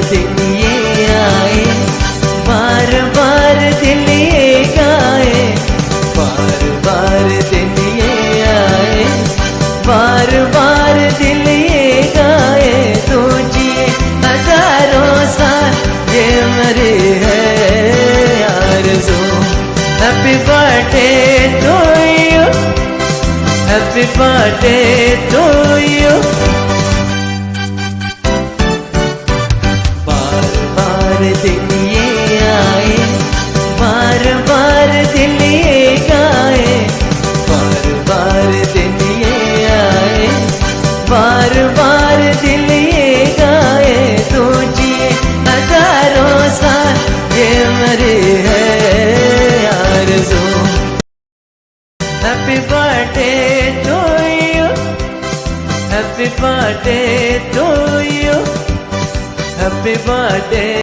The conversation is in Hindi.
दिन ये आए, बार बार दिल ये गाए, बार बार दिन ये आए, बार बार दिल ये गाए। तू जिए हजारों साल ये मरे है आरज़ू। Happy birthday to you, happy birthday to you. बार बार दिन ये आए, बार बार दिल ये गाए, बार बार दिन ये आए, बार बार दिल ये गाए। तू जिए हजारों साल ये मरे है आरज़ू। Happy birthday to you, happy birthday to you, happy birthday.